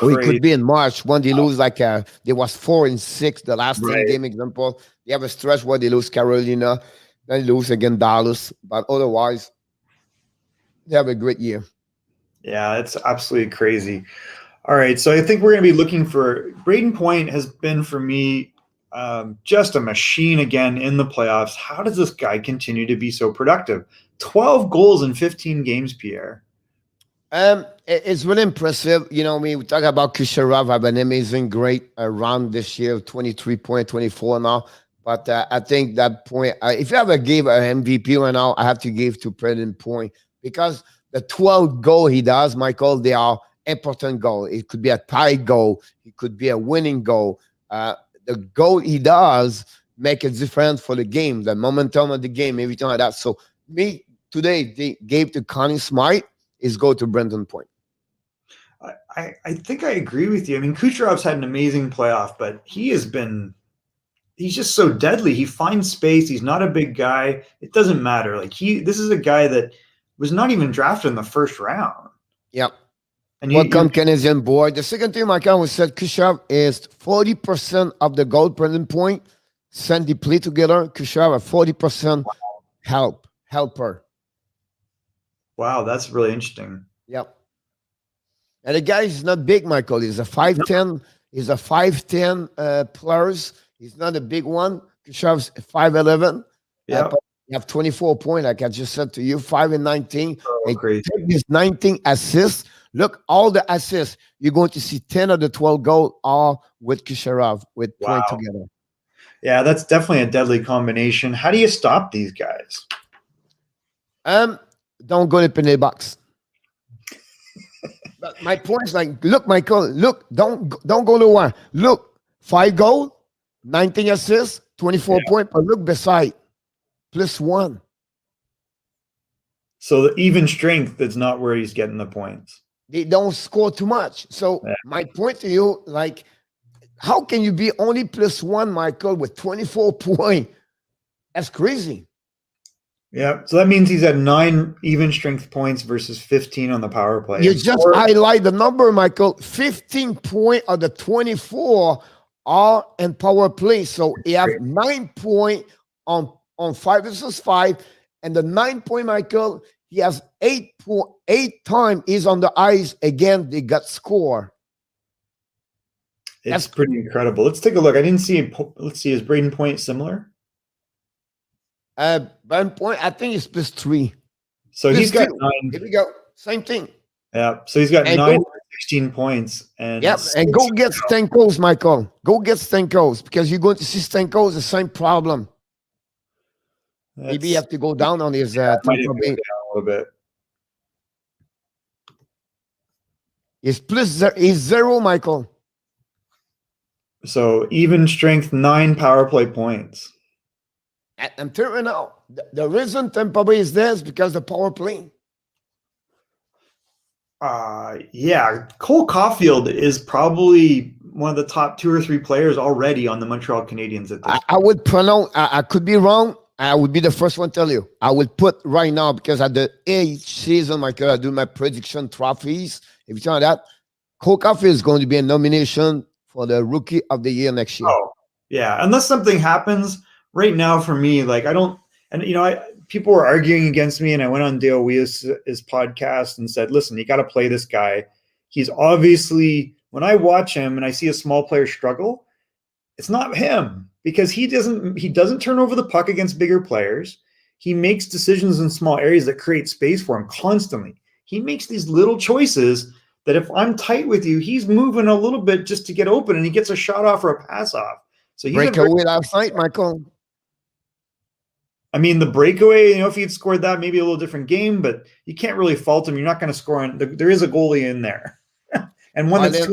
Or it Crazy. could be in March when they lose like they was 4-6 the last 10 Right. game example. They have a stretch where they lose Carolina, then they lose again Dallas, but otherwise they have a great year. Yeah, it's absolutely crazy. All right, so I think we're going to be looking for Brayden Point has been for me just a machine again in the playoffs. How does this guy continue to be so productive? 12 goals in 15 games, Pierre. It's really impressive. You know, we talk about Kucherov have an amazing, great run this year, 23 point, 24 now. But I think that point, if you ever give an MVP right now, I have to give to Brayden Point because the 12 goal he does, Michael, they are important goal. It could be a tie goal. It could be a winning goal. The goal he does make a difference for the game, the momentum of the game, everything like that. So me today, they gave to Connie Smythe is go to Brayden Point. I think I agree with you. I mean, Kucherov's had an amazing playoff, but he's just so deadly. He finds space. He's not a big guy. It doesn't matter. Like this is a guy that was not even drafted in the first round. Yep. And welcome, Canadian boy. The second thing my count said Kucherov is 40% of the goal Brayden Point. Send the play together. Kucherov a 40% helper. Wow, that's really interesting. Yep. And the guy is not big, Michael. He's a 5'10". He's a 5'10 players. He's not a big one. Kucherov's 5'11". Yeah. You have 24 points, like I just said to you, 5 and 19. Oh, crazy. Take this 19 assists. Look, all the assists. You're going to see 10 of the 12 goals are with Kucherov, with Point together. Yeah, that's definitely a deadly combination. How do you stop these guys? Don't go to the penalty box. But my point is like, look, Michael, look, don't go to one. Look, 5 goals, 19 assists, 24 points, but look beside, +1. So the even strength is not where he's getting the points. They don't score too much. So my point to you, like, how can you be only +1, Michael, with 24 points? That's crazy. Yeah, so that means he's at 9 even strength points versus 15 on the power play. You just highlight the number, Michael. 15 points of the 24 are in power play. So he have 9 points on 5 versus 5. And the 9 point, Michael, he has 8 times he's on the ice. Again, they got score. That's pretty incredible. Let's take a look. I didn't see let's see, is Brayden Point similar? Brayden Point, I think it's +3. So he's got 9. Here we go. Same thing. Yeah. So he's got 9 16 points. And and go get Stamkos, Michael. Go get Stamkos because you're going to see Stamkos the same problem. Maybe you have to go down on his might go down a little bit. It's he's 0, Michael. So even strength, 9 power play points. I'm telling you now, the reason Tampa Bay is there is because the power play. Yeah, Cole Caulfield is probably one of the top 2 or 3 players already on the Montreal Canadiens at this I would pronounce, I could be wrong. I would be the first one to tell you. I would put right now, because at the 8th season, Michael, I do my prediction trophies. If you tell that, Cole Caulfield is going to be a nomination for the Rookie of the Year next year. Oh, yeah. Unless something happens right now for me, like I don't, and you know, people were arguing against me, and I went on Dale Weah's podcast and said, listen, you got to play this guy. He's obviously, when I watch him and I see a small player struggle, it's not him, because he doesn't turn over the puck against bigger players. He makes decisions in small areas that create space for him constantly. He makes these little choices that if I'm tight with you, he's moving a little bit just to get open, and he gets a shot off or a pass off. So he's breakaway last night, Michael. I mean, the breakaway, you know, if he'd scored that, maybe a little different game, but you can't really fault him. You're not going to score on. There is a goalie in there, and one that's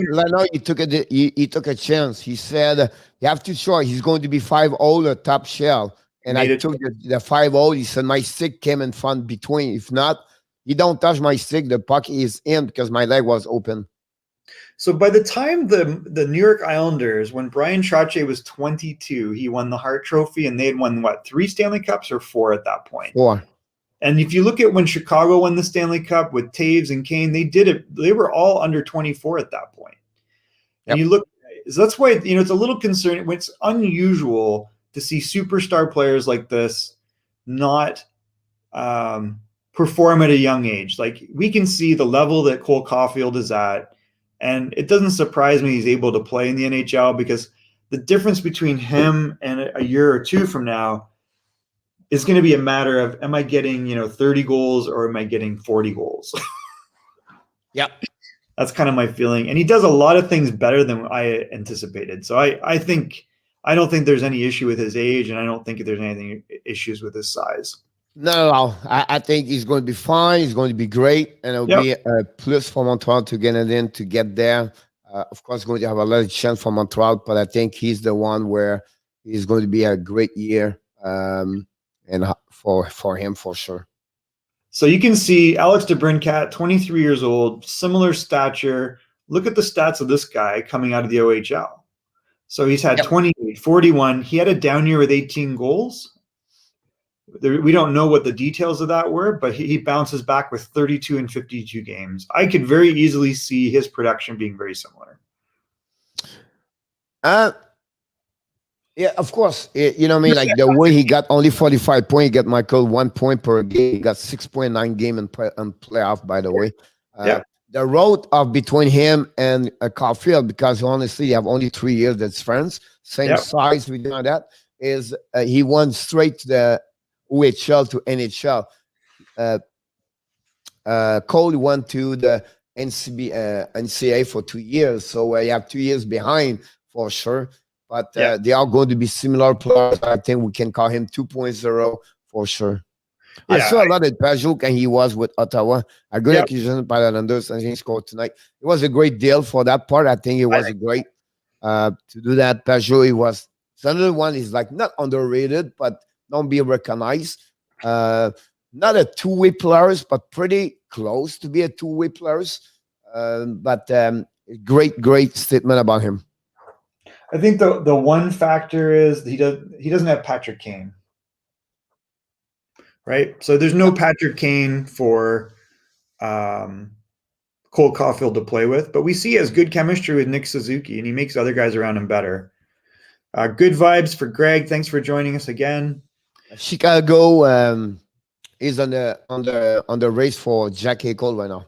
he took a chance. He said you have to show he's going to be 5-0 the top shell, and I took the 5-0. He said my stick came in front between. If not, you don't touch my stick. The puck is in because my leg was open. So by the time the New York Islanders, when Brian Trottier was 22, he won the Hart Trophy, and they had won, what, 3 Stanley Cups or 4 at that point? 4. And if you look at when Chicago won the Stanley Cup with Taves and Kane, they did it. They were all under 24 at that point. And you look, so that's why, it's a little concerning. It's unusual to see superstar players like this not perform at a young age. Like, we can see the level that Cole Caulfield is at, and it doesn't surprise me he's able to play in the NHL, because the difference between him and a year or two from now is going to be a matter of, am I getting 30 goals or am I getting 40 goals? Yep. That's kind of my feeling. And he does a lot of things better than I anticipated. So I don't think there's any issue with his age, and I don't think there's anything issues with his size. No. I think he's going to be fine. He's going to be great, and it'll be a plus for Montreal to get there. Of course, going to have a lot of chance for Montreal, but I think he's the one where he's going to be a great year, and for him for sure. So you can see Alex DeBrincat, 23 years old, similar stature. Look at the stats of this guy coming out of the OHL. So he's had 28, 41. He had a down year with 18 goals. We don't know what the details of that were, but he bounces back with 32 and 52 games. I could very easily see his production being very similar. Yeah, of course. You know what I mean? Like, the way he got only 45 points, he got Michael 1 point per game. He got 6.9 game in playoff, by the way. The road of between him and Caulfield, because honestly, you have only 3 years that's friends, same size, we know that, is he went straight to the OHL to NHL. Cole went to the NCAA for 2 years, so you have 2 years behind for sure. But they are going to be similar players. I think we can call him 2.0 for sure. I saw a lot of Pacioretty, and he was with Ottawa. A good acquisition by the Islanders, and he scored tonight. It was a great deal for that part. I think it was great to do that. Pacioretty was another one. Is like not underrated, but don't be recognized. Not a two-way players, but pretty close to be a two-way players. But great statement about him. I think the one factor is he doesn't have Patrick Kane, right? So there's no Patrick Kane for Cole Caulfield to play with, but we see he has good chemistry with Nick Suzuki, and he makes other guys around him better. Good vibes for Greg. Thanks for joining us again. Chicago is on the race for Jack Eichel right now.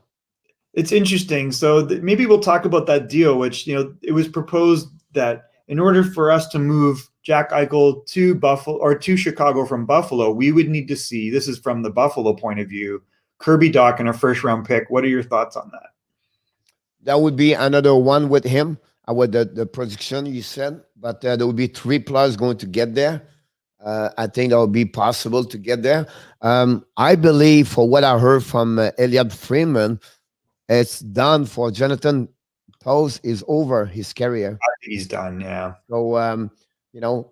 It's interesting. So maybe we'll talk about that deal, which it was proposed that in order for us to move Jack Eichel to Buffalo or to Chicago from Buffalo, we would need to see, this is from the Buffalo point of view, Kirby Dach and a first-round pick. What are your thoughts on that? That would be another one with him, with the prediction you said, but there will be 3 players going to get there. I think that will be possible to get there. I believe, for what I heard from Elliot Friedman, it's done for Jonathan Toews is over his career. I think he's done, yeah. So,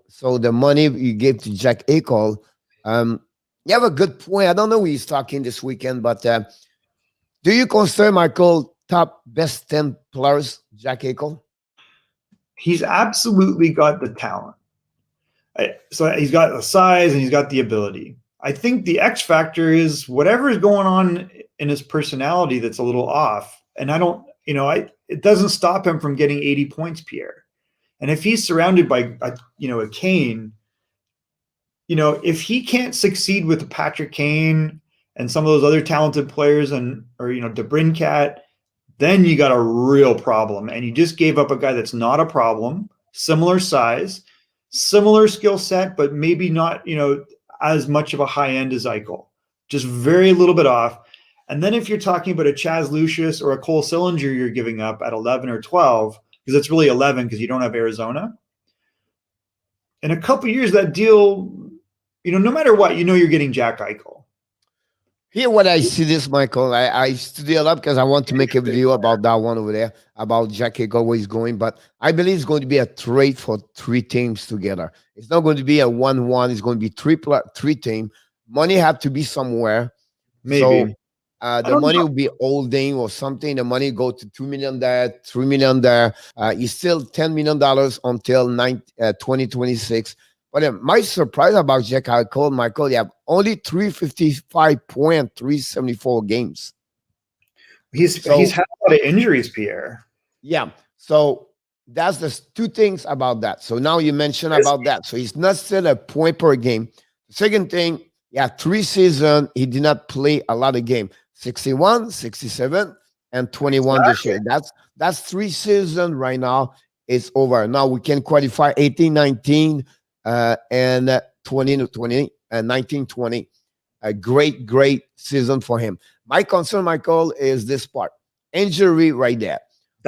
so the money you gave to Jack Eichel, you have a good point. I don't know who he's talking this weekend, but do you consider Michael top best 10 players, Jack Eichel? He's absolutely got the talent. So he's got the size and he's got the ability. I think the X factor is whatever is going on in his personality that's a little off. And I don't, it doesn't stop him from getting 80 points, Pierre. And if he's surrounded by, a Kane, if he can't succeed with Patrick Kane and some of those other talented players or DeBrincat, then you got a real problem. And you just gave up a guy that's not a problem, similar size, similar skill set, but maybe not, as much of a high end as Eichel. Just very little bit off. And then if you're talking about a Chaz Lucius or a Cole Sillinger you're giving up at 11 or 12, because it's really 11 because you don't have Arizona. In a couple of years, that deal, no matter what, you're getting Jack Eichel. Here, what I see this, Michael, I study a lot because I want to make a video about that one over there, about Jack Eichel, where he's going. But I believe it's going to be a trade for 3 teams together. It's not going to be a 1-1. It's going to be 3 teams. Money have to be somewhere. Maybe. So the money will be holding or something. The money go to $2 million there, $3 million there. It's still $10 million until 2026. But my surprise about Jack Eichel, Michael, you have only 355 points, 374 games. He's had a lot of injuries, Pierre. Yeah. So that's the two things about that. So now you mentioned about that. So he's not still a point per game. The second thing, yeah, 3 seasons, he did not play a lot of game. 61, 67, and 21 this year. That's 3 seasons right now. It's over. Now we can qualify 18, 19, and 20 20 and 19, 20. A great season for him. My concern, Michael, is this part. Injury right there.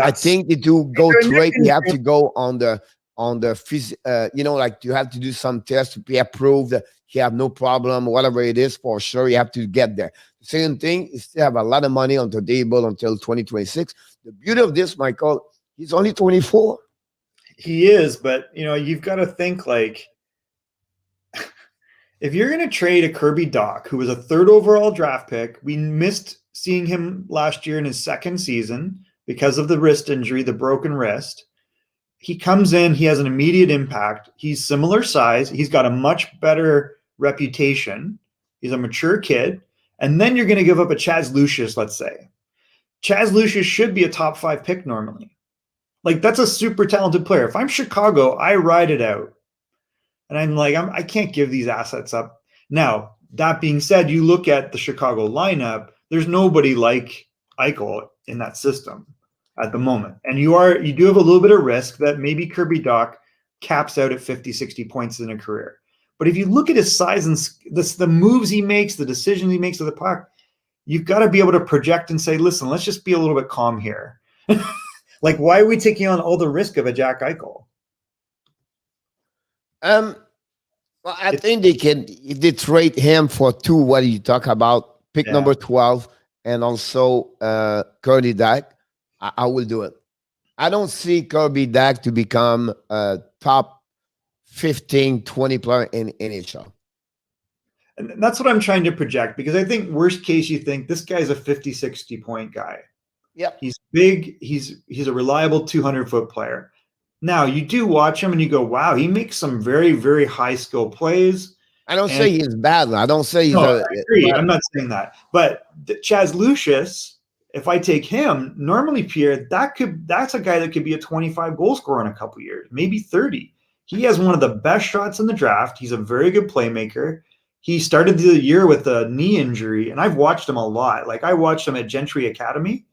I think that to go trade, you have to go on the like you have to do some tests to be approved that he have no problem, whatever it is, for sure. You have to get there. The second thing is to have a lot of money on the table until 2026. The beauty of this, Michael, he's only 24. He is, but you've got to think like if you're going to trade a Kirby Dach, who was a 3rd overall draft pick, we missed seeing him last year in his 2nd season because of the wrist injury, the broken wrist. He comes in, he has an immediate impact. He's similar size. He's got a much better reputation. He's a mature kid. And then you're going to give up a Chaz Lucius, let's say. Chaz Lucius should be a top 5 pick normally. Like, that's a super talented player. If I'm Chicago, I ride it out. And I'm like, I can't give these assets up. Now, that being said, you look at the Chicago lineup, there's nobody like Eichel in that system at the moment. And you do have a little bit of risk that maybe Kirby Dach caps out at 50, 60 points in a career. But if you look at his size and the moves he makes, the decisions he makes with the puck, you've got to be able to project and say, listen, let's just be a little bit calm here. Like, why are we taking on all the risk of a Jack Eichel? Well, I think they can, if they trade him for 2, what do you talk about? Pick number 12 and also Kirby Dach, I will do it. I don't see Kirby Dach to become a top 15, 20 player in NHL. And that's what I'm trying to project, because I think worst case, you think this guy's a 50, 60 point guy. Yep. He's big. He's a reliable 200-foot player. Now, you do watch him and you go, wow, he makes some very, very high skill plays. I don't say he's bad. I don't say he's I agree. I'm not saying that. But Chaz Lucius, if I take him, normally, Pierre, that's a guy that could be a 25 goal scorer in a couple years, maybe 30. He has one of the best shots in the draft. He's a very good playmaker. He started the year with a knee injury, and I've watched him a lot. Like, I watched him at Gentry Academy.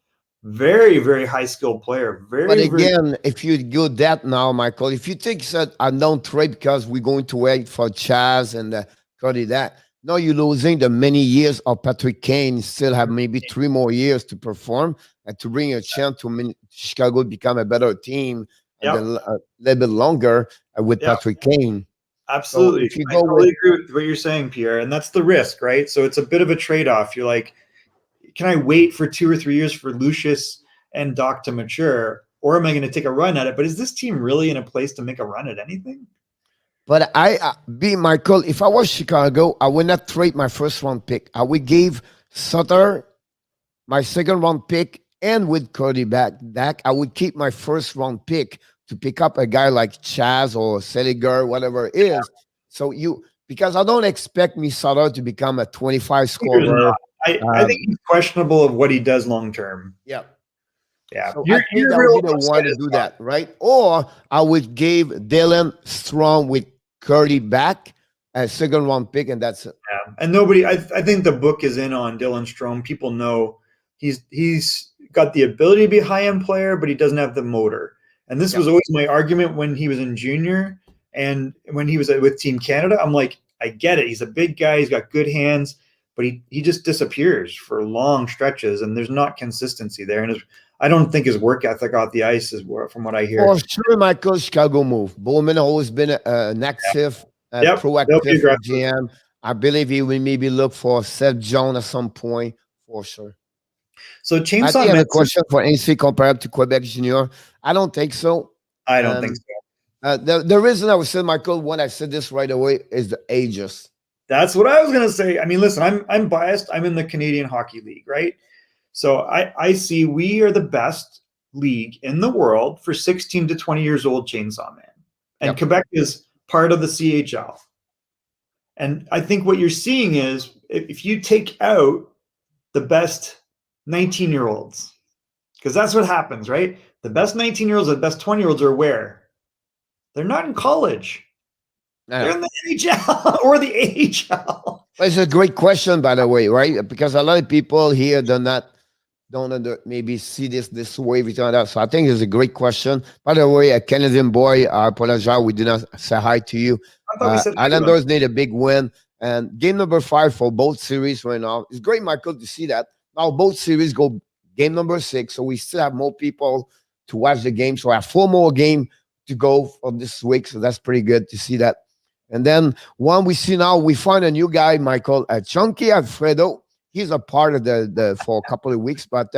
Very, very high skilled player. But again, if you go that now, Michael, if you think that I don't trade because we're going to wait for Chaz and Cody that, no, you're losing the many years of Patrick Kane. Still have maybe 3 more years to perform and to bring a chance to Chicago become a better team a little bit longer with Patrick Kane. Absolutely. So I totally agree with what you're saying, Pierre. And that's the risk, right? So it's a bit of a trade-off. You're like, can I wait for 2 or 3 years for Lucius and Dach to mature, or am I going to take a run at it? But is this team really in a place to make a run at anything? But Michael, if I was Chicago, I would not trade my 1st-round pick. I would give Sutter my 2nd-round pick, and with Cody Dach, I would keep my 1st-round pick to pick up a guy like Chaz or Seliger, whatever it is. Yeah. So because I don't expect me Sutter to become a 25 scorer. I think he's questionable of what he does long term. Yeah. Yeah. So I think I would either want to do that, right? Or I would give Dylan Strong with Curdy back a 2nd-round pick, and that's it. Yeah. And I think the book is in on Dylan Strome. People know he's got the ability to be a high-end player, but he doesn't have the motor. And this was always my argument when he was in junior and when he was with Team Canada. I'm like, I get it. He's a big guy. He's got good hands. But he just disappears for long stretches, and there's not consistency there. And I don't think his work ethic off the ice is, from what I hear. For sure, Michael, Chicago move. Bowman always been an active, proactive GM. I believe he will maybe look for Seth Jones at some point, for sure. So, Chainsaw I have a question for NC compared to Quebec Junior. I don't think so. I don't think so. The reason I would say, Michael, when I said this right away, is the ages. That's what I was going to say. I mean, listen, I'm biased. I'm in the Canadian Hockey League, right? So I see we are the best league in the world for 16 to 20 years old Chainsaw Man. And Quebec is part of the CHL. And I think what you're seeing is if you take out the best 19-year-olds, because that's what happens, right? The best 19-year-olds, the best 20-year-olds are where? They're not in college. They're in the NHL or the AHL. It's a great question, by the way, right? Because a lot of people here don't maybe see this way. So I think it's a great question. By the way, a Canadian boy, I apologize, we did not say hi to you. I thought we said Islanders need a big win. And game number 5 for both series right now. It's great, Michael, to see that. Now both series go game number 6, so we still have more people to watch the game. So I have 4 more games to go for this week, so that's pretty good to see that. And then one we see now, we find a new guy, Michael, Chunky Alfredo. He's a part of the for a couple of weeks, but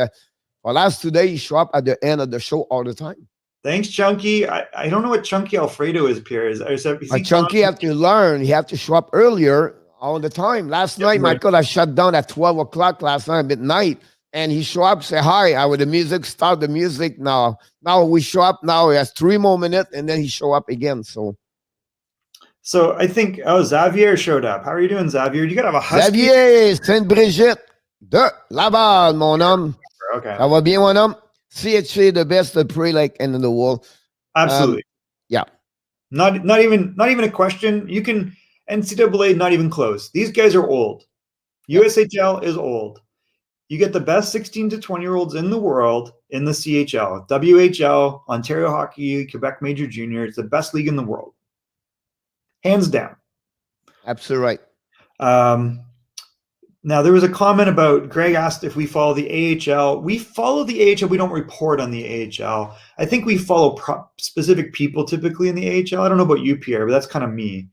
for last 2 days, he show up at the end of the show all the time. Thanks, Chunky. I don't know what Chunky Alfredo is, Pierre. Is Chunky have to learn. He have to show up earlier all the time. Last night, Michael, I shut down at 12 o'clock last night, midnight, and he show up, say hi. I with the music, start the music now. Now we show up. Now he has 3 more minutes, and then he show up again. So I think, Xavier showed up. How are you doing, Xavier? You got to have a husky. Xavier Sainte-Brigitte de Laval, mon homme. Okay. Ça va bien, mon homme? CHA, the best pre like in the world. Absolutely. Yeah. Not even a question. You can NCAA not even close. These guys are old. USHL is old. You get the best 16 to 20-year-olds in the world in the CHL, WHL, Ontario Hockey, Quebec Major Junior. It's the best league in the world. Hands down. Absolutely right. Now, there was a comment about Greg asked if we follow the AHL. We follow the AHL. We don't report on the AHL. I think we follow specific people typically in the AHL. I don't know about you, Pierre, but that's kind of me.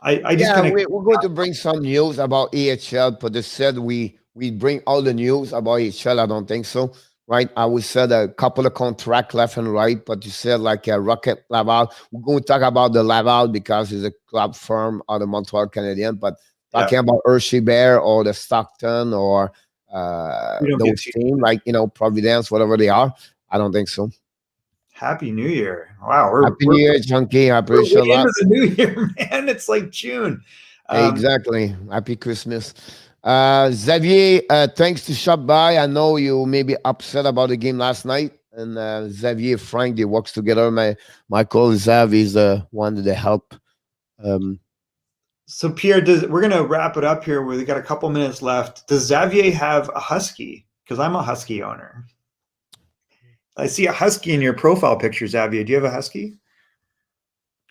I just kind of. We're going to bring some news about AHL, but they said we bring all the news about AHL. I don't think so. Right, I would say a couple of contracts left and right, but you said like a Rocket Laval. We're going to talk about the Laval because it's a club firm of the Montreal Canadiens, but talking about Hershey Bear or the Stockton or those teams like, Providence, whatever they are, I don't think so. Happy New Year. Wow. Happy New Year, Chunky. I appreciate that. It's the New Year, man. It's like June. Exactly. Happy Christmas. Xavier, thanks to shop by. I know you may be upset about the game last night. And Xavier, Frank, they works together. Michael, Xav is the one that they help. So Pierre, we're going to wrap it up here. We got a couple minutes left. Does Xavier have a husky? Because I'm a husky owner. I see a husky in your profile picture, Xavier. Do you have a husky?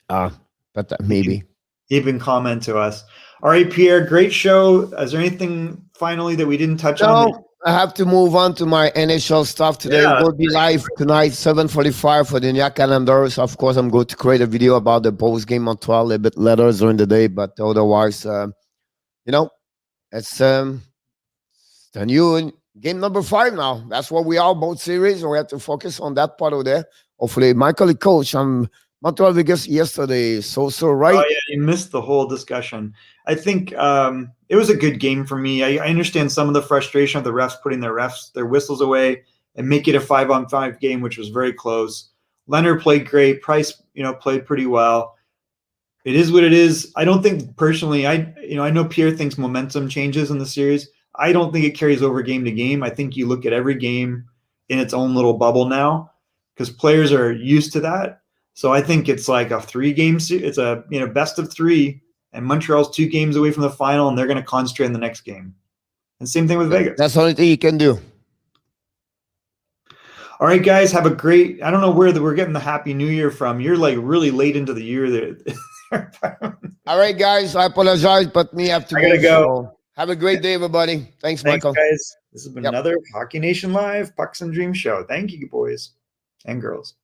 But maybe. Even comment to us. All right, Pierre, great show. Is there anything finally that we didn't touch on? I have to move on to my NHL stuff today. Yeah. We'll be live tonight, 7:45 for the New York Calendars. Of course, I'm going to create a video about the post-game Montreal a little bit later during the day, but otherwise, it's the new game number 5 now. That's what we are, both series, and we have to focus on that part of there. Hopefully, Michael, the coach, Montreal Vegas yesterday, so right. Oh yeah, you missed the whole discussion. I think it was a good game for me. I understand some of the frustration of the refs putting their whistles away and make it a 5-on-5 game, which was very close. Lehner played great. Price, played pretty well. It is what it is. I don't think personally. I know Pierre thinks momentum changes in the series. I don't think it carries over game to game. I think you look at every game in its own little bubble now because players are used to that. So I think it's like a 3-game series. It's a best of 3, and Montreal's 2 games away from the final, and they're going to concentrate on the next game. And same thing with Vegas. That's the only thing you can do. All right, guys, have a great. I don't know where we're getting the Happy New Year from. You're like really late into the year there. All right, guys, I apologize, but me have to. I gotta go. So have a great day, everybody. Thanks, Michael. Guys. This has been another Hockey Nation Live Pucks and Dreams show. Thank you, boys and girls.